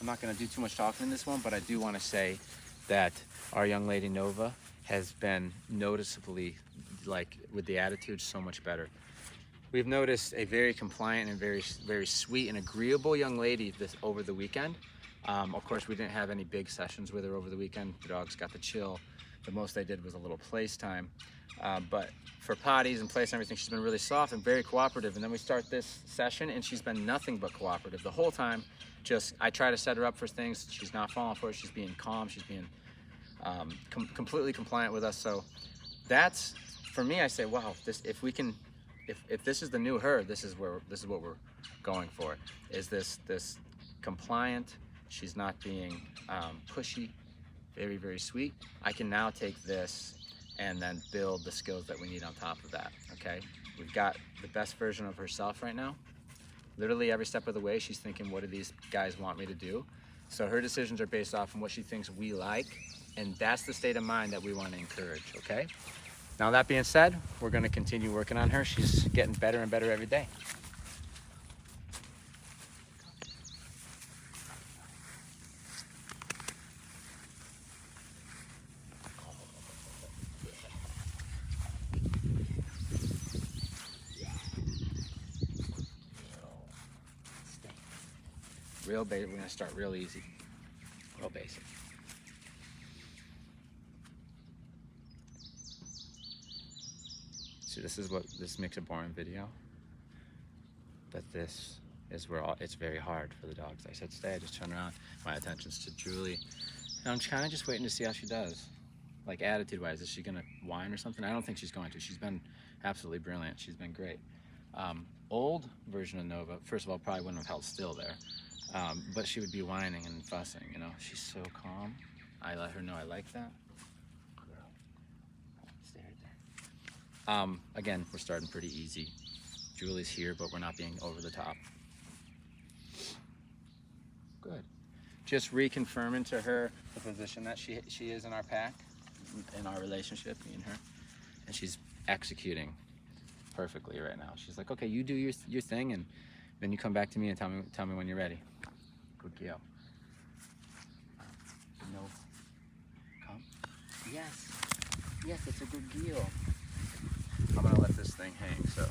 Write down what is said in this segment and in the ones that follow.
I'm not going to do too much talking in this one, but I do want to say that our young lady Nova has been noticeably, like with the attitude, so much better. We've noticed a very compliant and very sweet and agreeable young lady over the weekend. Of course, we didn't have any big sessions with her over the weekend. The dogs got to chill. The most I did was a little place time. But for potties and place and everything, she's been really soft and very cooperative. And then we start this session and she's been nothing but cooperative the whole time. I try to set her up for things. She's not falling for it. She's being calm. She's being completely compliant with us. So that's, for me, I say, wow, if this is the new her, this is what we're going for. Is this compliant? She's not being pushy, very sweet. I can now take this and then build the skills that we need on top of that. Okay, we've got the best version of herself right now. Literally every step of the way, she's thinking, what do these guys want me to do? So her decisions are based off of what she thinks we like, and that's the state of mind that we want to encourage. Okay. Now that being said, we're going to continue working on her. She's getting better and better every day. Real basic. We're going to start real easy. Real basic. See, this makes a boring video, but this is where it's very hard for the dogs. I said stay, I just turn around. My attention's to Julie. And I'm kind of just waiting to see how she does. Like attitude-wise, is she gonna whine or something? I don't think she's going to. She's been absolutely brilliant. She's been great. Old version of Nova, first of all, probably wouldn't have held still there. But she would be whining and fussing, you know. She's so calm. I let her know I like that. Stay right there. Again, we're starting pretty easy. Julie's here, but we're not being over the top. Good. Just reconfirming to her the position that she is in our pack, in our relationship, me and her. And she's executing perfectly right now. She's like, okay, you do your thing, and then you come back to me and tell me when you're ready. Good girl. No. Come. Yes. Yes, it's a good girl. I'm gonna let this thing hang, so.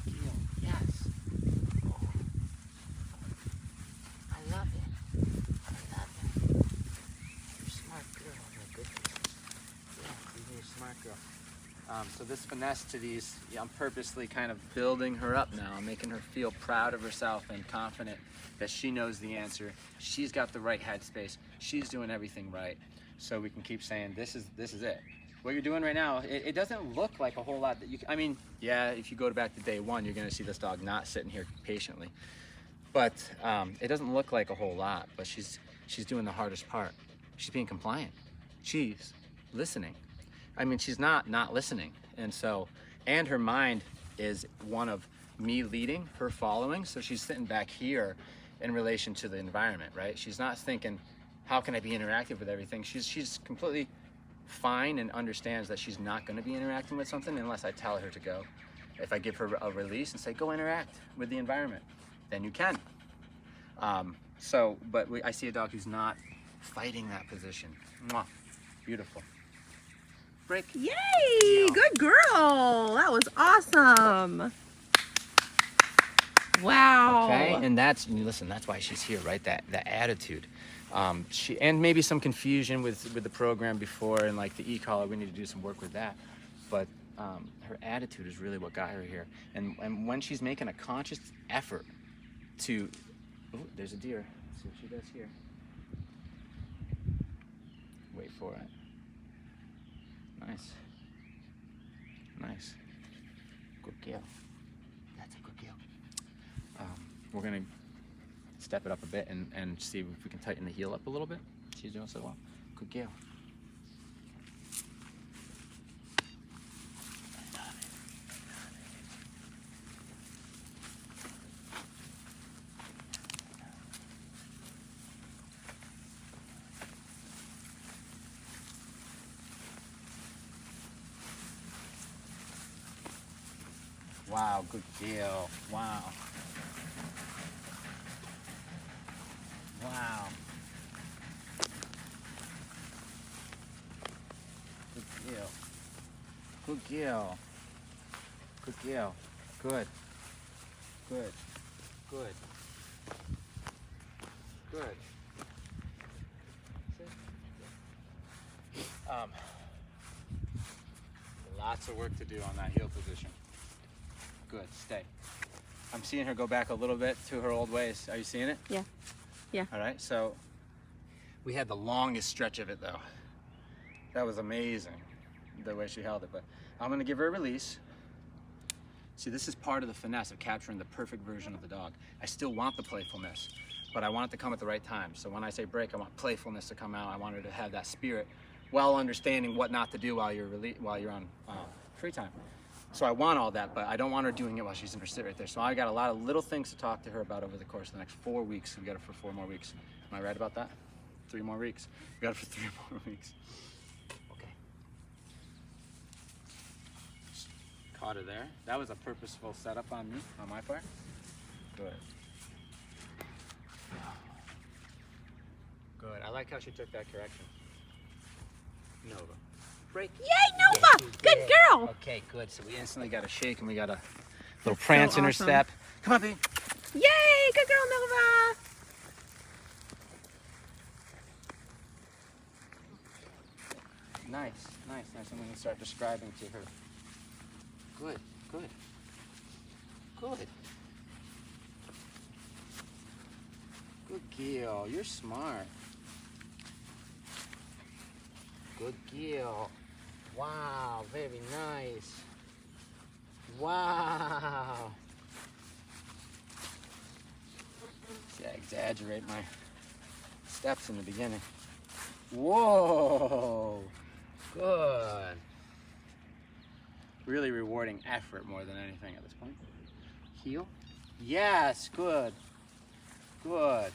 Good girl. Yes. Oh. I love it. I love it. You're a smart girl. You're a good girl. Yeah, you're a smart girl. So this finesse to these, I'm purposely kind of building her up now. I'm making her feel proud of herself and confident that she knows the answer. She's got the right headspace. She's doing everything right. So we can keep saying, this is it. What you're doing right now, it doesn't look like a whole lot that I mean, yeah, if you go back to day one, you're gonna see this dog not sitting here patiently. But it doesn't look like a whole lot, but she's doing the hardest part. She's being compliant. She's listening. I mean, she's not listening. And her mind is one of me leading, her following. So she's sitting back here in relation to the environment, right? She's not thinking, how can I be interactive with everything? She's completely fine and understands that she's not going to be interacting with something unless I tell her to go. If I give her a release and say, go interact with the environment, then you can. But I see a dog who's not fighting that position. Mwah. Beautiful. Break. Yay! Good girl. That was awesome. Wow. Okay, and that's why she's here, right? That attitude. And maybe some confusion with the program before and like the e-collar. We need to do some work with that. But her attitude is really what got her here. And when she's making a conscious effort to, oh, there's a deer. Let's see what she does here. Wait for it. Nice. Nice. Good girl. That's a good girl. We're gonna step it up a bit and see if we can tighten the heel up a little bit. She's doing so well. Good girl. Wow, good deal. Wow. Wow. Good girl. Good girl. Good. Good. Good. Good. Lots of work to do on that heel position. Good, stay. I'm seeing her go back a little bit to her old ways. Are you seeing it? Yeah. Yeah. All right, so we had the longest stretch of it though. That was amazing, the way she held it, but I'm gonna give her a release. See, this is part of the finesse of capturing the perfect version of the dog. I still want the playfulness, but I want it to come at the right time. So when I say break, I want playfulness to come out. I want her to have that spirit while understanding what not to do while you're on free time. So I want all that, but I don't want her doing it while she's in her sit right there. So I got a lot of little things to talk to her about over the course of the next 4 weeks. We got her for 4 more weeks. Am I right about that? 3 more weeks. We got her for 3 more weeks. Okay. Caught her there. That was a purposeful setup on me, on my part. Good. Good. I like how she took that correction. Nova. Break. Yay, Nova! Good girl. Okay, good. So we instantly got a shake and we got a little prance in her step. Come on, baby. Yay, good girl, Nova. Nice, nice, nice. I'm going to start describing to her. Good, good. Good. Good girl. You're smart. Good girl. Wow, very nice. Wow. See, I exaggerate my steps in the beginning. Whoa. Good. Really rewarding effort more than anything at this point. Heel. Yes, good. Good.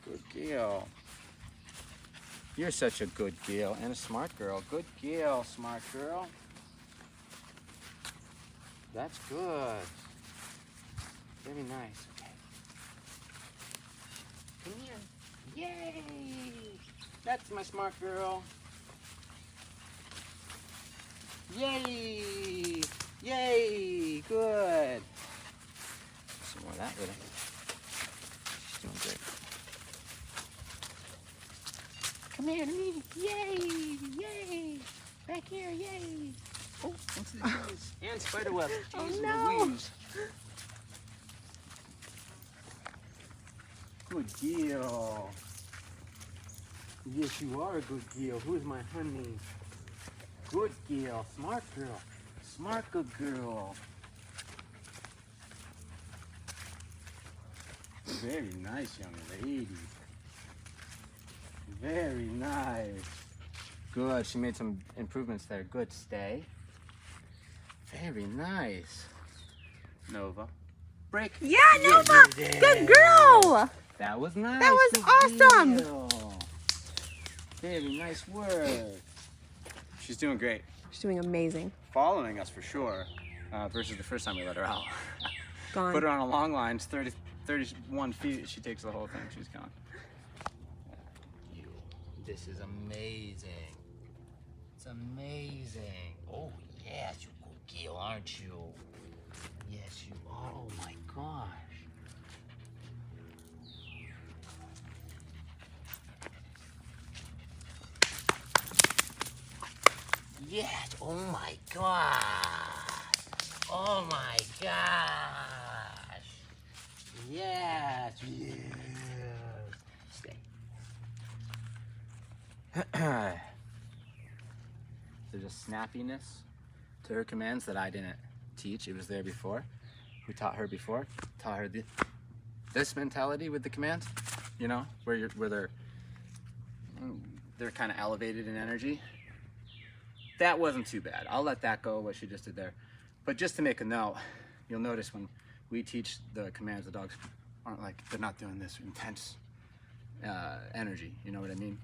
Good girl. You're such a good girl and a smart girl. Good girl, smart girl. That's good. Very nice. Okay. Come here. Yay! That's my smart girl. Yay! Yay! Good. Some more of that with her. She's doing great. Come here to me. Yay! Yay! Back here, yay! Oh, into the trees. And spiderweb. Oh, Jeez no. Louise. Good girl. Yes, you are a good girl. Who's my honey? Good girl. Smart girl. Smart good girl. Very nice, young lady. Very nice. Good. She made some improvements there. Good. Stay. Very nice. Nova. Break. Yeah, Nova. Good girl. That was nice. That was Good awesome. deal. Very nice work. She's doing great. She's doing amazing. Following us for sure, versus the first time we let her out. Gone. Put her on a long line, it's 31 feet. She takes the whole thing. She's gone. This is amazing. It's amazing. Oh, yes, you good girl, aren't you? Yes, you are. Oh, my gosh. Yes. Oh, my gosh. Oh, my gosh. Yes. Yes. Stay. There's a snappiness to her commands that I didn't teach. It was there before. We taught her before. Taught her this mentality with the commands, you know, where they're kind of elevated in energy. That wasn't too bad. I'll let that go, what she just did there. But just to make a note, you'll notice when we teach the commands, the dogs aren't like, they're not doing this intense energy, you know what I mean?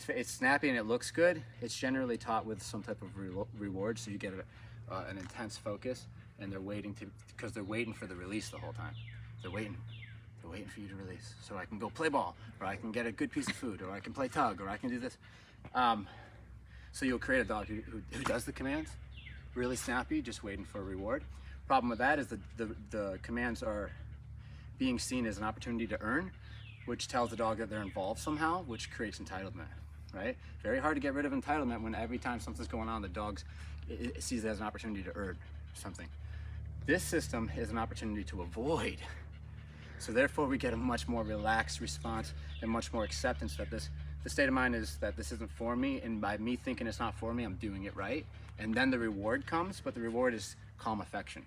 It's snappy and it looks good. It's generally taught with some type of reward, so you get an intense focus, and they're waiting because they're waiting for the release the whole time. They're waiting. They're waiting for you to release. So I can go play ball, or I can get a good piece of food, or I can play tug, or I can do this. So you'll create a dog who does the commands, really snappy, just waiting for a reward. Problem with that is the commands are being seen as an opportunity to earn, which tells the dog that they're involved somehow, which creates entitlement, right? Very hard to get rid of entitlement when every time something's going on, the dog sees it as an opportunity to earn something. This system is an opportunity to avoid. So therefore we get a much more relaxed response and much more acceptance that the state of mind is that this isn't for me, and by me thinking it's not for me, I'm doing it right. And then the reward comes, but the reward is calm affection.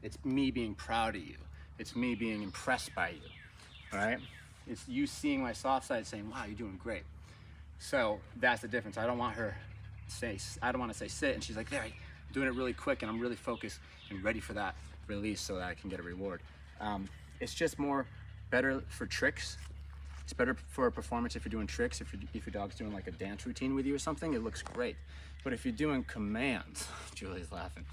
It's me being proud of you. It's me being impressed by you, all right? It's you seeing my soft side saying, wow, you're doing great. So that's the difference. I don't want to say sit, and she's like, there, I'm doing it really quick, and I'm really focused and ready for that release so that I can get a reward. It's just better for tricks. It's better for a performance if you're doing tricks. If your dog's doing like a dance routine with you or something, it looks great. But if you're doing commands, Julie's laughing.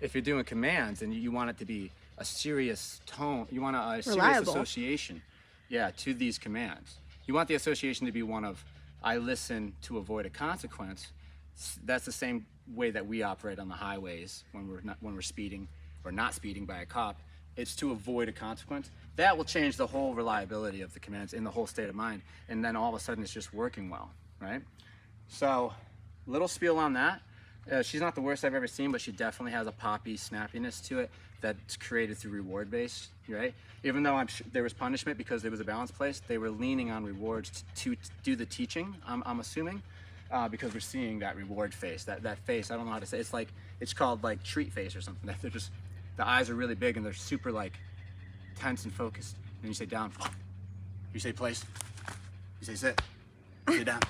If you're doing commands and you want it to be a serious tone, you want a serious association, yeah, to these commands. You want the association to be one of, I listen to avoid a consequence. That's the same way that we operate on the highways when we're speeding or not speeding by a cop. It's to avoid a consequence. That will change the whole reliability of the commands in the whole state of mind, and then all of a sudden it's just working well, right? So, little spiel on that. She's not the worst I've ever seen, but she definitely has a poppy snappiness to it that's created through reward base, right? Even though there was punishment because there was a balance place, they were leaning on rewards to do the teaching, I'm assuming, because we're seeing that reward face, that face, I don't know how to say, it's called like treat face or something. They're just, the eyes are really big and they're super like tense and focused. And you say down, you say place, you say sit, you say down,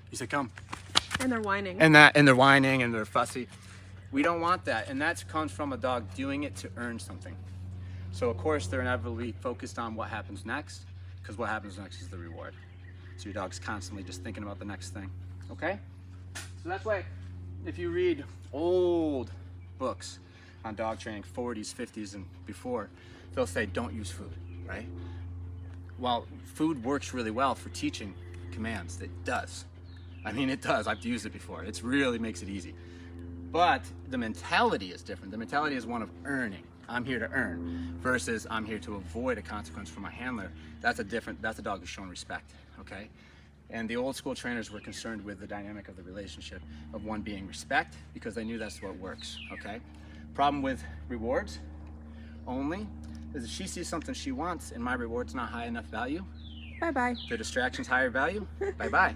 you say come. And they're whining. And they're whining and they're fussy. We don't want that, and that comes from a dog doing it to earn something. So of course they're inevitably focused on what happens next, because what happens next is the reward. So your dog's constantly just thinking about the next thing, okay? So that's why if you read old books on dog training, 40s, 50s, and before, they'll say don't use food, right? Well, food works really well for teaching commands. It does. I mean, it does. I've used it before. It really makes it easy. But the mentality is different. The mentality is one of earning. I'm here to earn versus I'm here to avoid a consequence for my handler. That's a dog who's shown respect, okay? And the old school trainers were concerned with the dynamic of the relationship of one being respect because they knew that's what works, okay? Problem with rewards only is if she sees something she wants and my reward's not high enough value, Bye-bye. the distraction's higher value, bye-bye,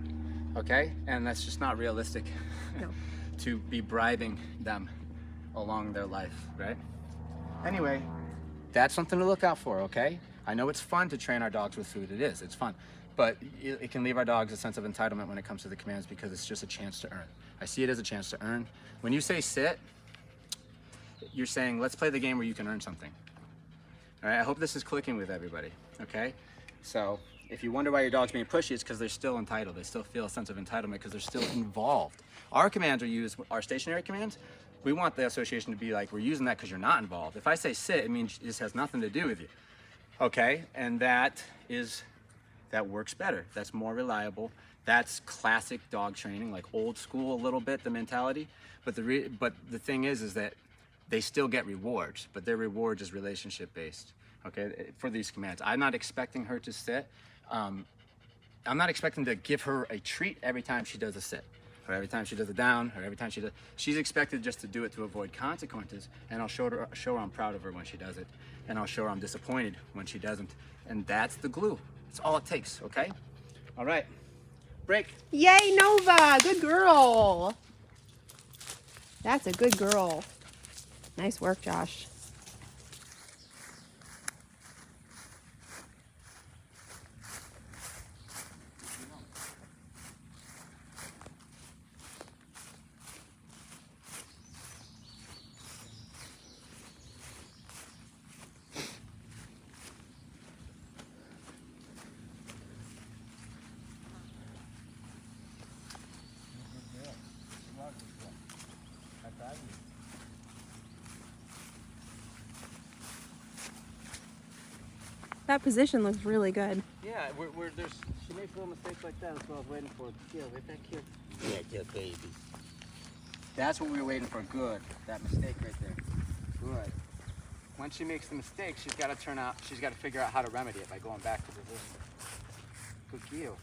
okay? And that's just not realistic. No. To be bribing them along their life, right? Anyway, that's something to look out for, okay? I know it's fun to train our dogs with food. It is, it's fun. But it can leave our dogs a sense of entitlement when it comes to the commands because it's just a chance to earn. I see it as a chance to earn. When you say sit, you're saying, let's play the game where you can earn something. All right, I hope this is clicking with everybody, okay? So if you wonder why your dog's being pushy, it's because they're still entitled. They still feel a sense of entitlement because they're still involved. Our commands are used, our stationary commands, we want the association to be like, we're using that because you're not involved. If I say sit, it means this has nothing to do with you, okay? And that works better. That's more reliable. That's classic dog training, like old school a little bit, the mentality. But the thing is that they still get rewards, but their rewards is relationship based, okay, for these commands. I'm not expecting her to sit. I'm not expecting to give her a treat every time she does a sit, or every time she does a down, or every time she does. She's expected just to do it to avoid consequences, and I'll show her I'm proud of her when she does it, and I'll show her I'm disappointed when she doesn't, and that's the glue. That's all it takes, okay? All right, break. Yay, Nova! Good girl. That's a good girl. Nice work, Josh. That position looks really good. Yeah, she makes little mistakes like that. That's what I was waiting for. Cute, isn't that cute? Yeah, good baby. That's what we were waiting for. Good. That mistake right there. Good. When she makes the mistake, she's got to figure out how to remedy it by going back to position. Good girl.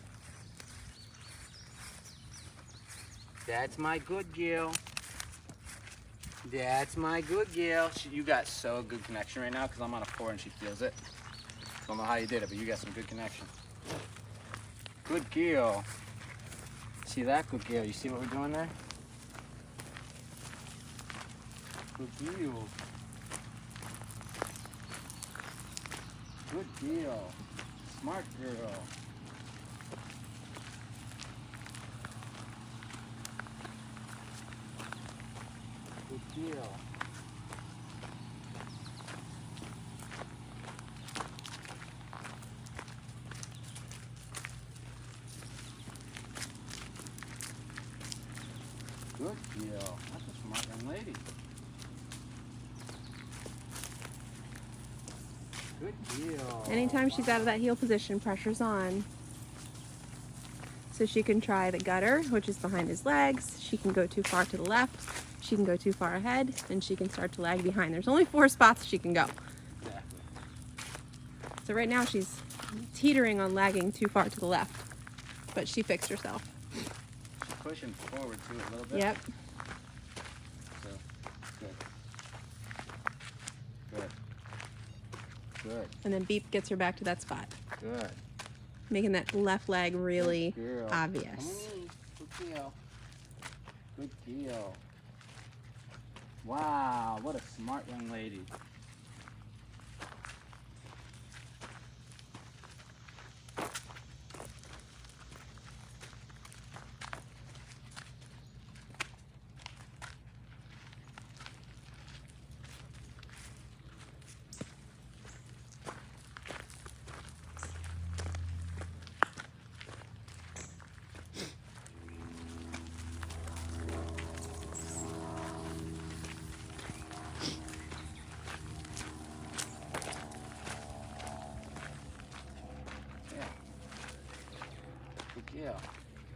That's my good girl. That's my good girl. You got so good connection right now because I'm on a 4 and she feels it. Don't know how you did it, but you got some good connection. Good girl. See that? Good girl. You see what we're doing there? Good girl. Good deal. Smart girl. Good deal. Good deal. That's a smart young lady. Good deal. Anytime she's out of that heel position, pressure's on. So she can try the gutter, which is behind his legs. She can go too far to the left. She can go too far ahead, and she can start to lag behind. There's only 4 spots she can go. Exactly. So right now she's teetering on lagging too far to the left, but she fixed herself. She's pushing forward too a little bit. Yep. So, good. Good. Good. And then Beep gets her back to that spot, Good. making that left leg really Good girl. obvious. Good deal. Good deal. Wow, what a smart young lady. Good girl.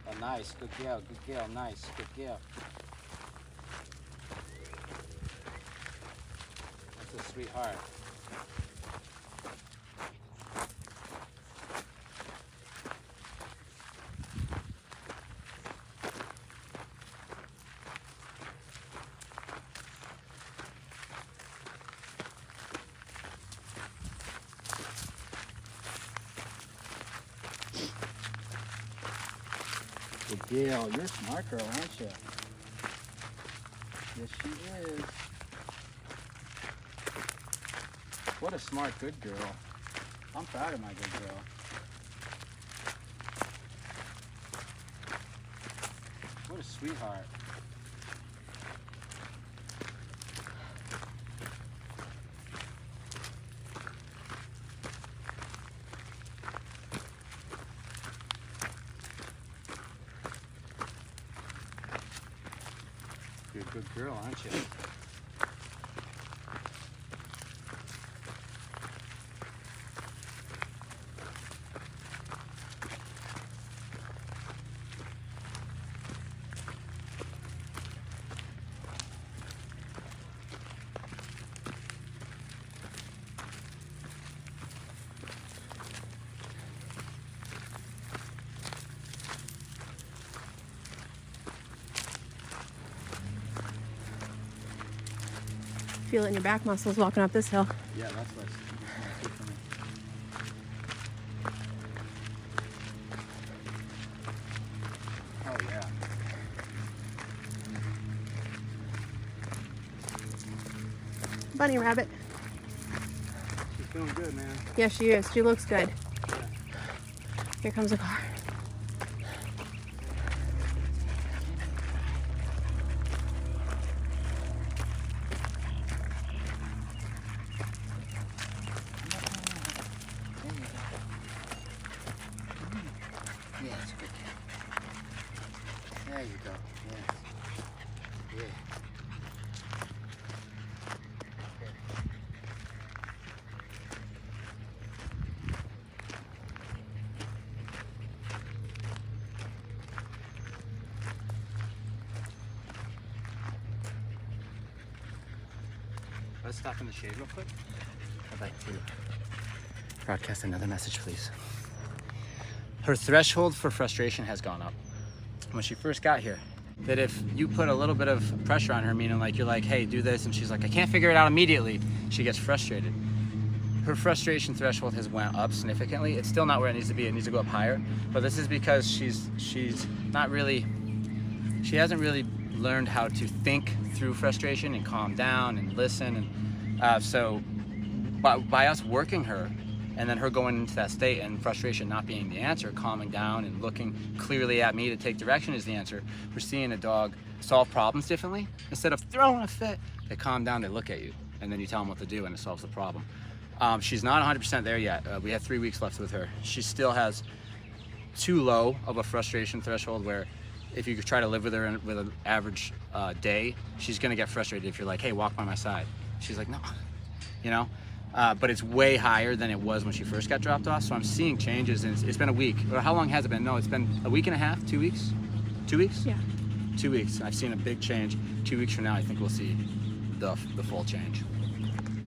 Oh, nice. Good girl. Good girl. Nice. Good girl. That's a sweetheart. Good deal. You're a smart girl, aren't you? Yes, she is. What a smart, good girl. I'm proud of my good girl. What a sweetheart. You're a good girl, aren't you? Feel it in your back muscles walking up this hill. Yeah, that's what's good for me. Oh, yeah. Bunny rabbit. She's feeling good, man. Yeah, she is. She looks good. Yeah. Here comes a car. Yes, good. There you go. Yes. Yeah. Let's stop in the shade real quick. I'd like to broadcast another message, please. Her threshold for frustration has gone up. When she first got here, that if you put a little bit of pressure on her, meaning like you're like, hey, do this, and she's like, I can't figure it out immediately, she gets frustrated. Her frustration threshold has went up significantly. It's still not where it needs to be. It needs to go up higher. But this is because she hasn't really learned how to think through frustration and calm down and listen. And so by us working her, and then her going into that state and frustration not being the answer, calming down and looking clearly at me to take direction is the answer, we're seeing a dog solve problems differently. Instead of throwing a fit, they calm down, they look at you, and then you tell them what to do and it solves the problem. She's not 100% there yet. We have 3 weeks left with her. She still has too low of a frustration threshold where if you try to live with her with an average day, she's gonna get frustrated if you're like, hey, walk by my side. She's like, no, you know? But it's way higher than it was when she first got dropped off. So I'm seeing changes, and it's been a week. Or how long has it been? No, it's been a week and a half, 2 weeks? 2 weeks? Yeah. 2 weeks. I've seen a big change. 2 weeks from now, I think we'll see the full change.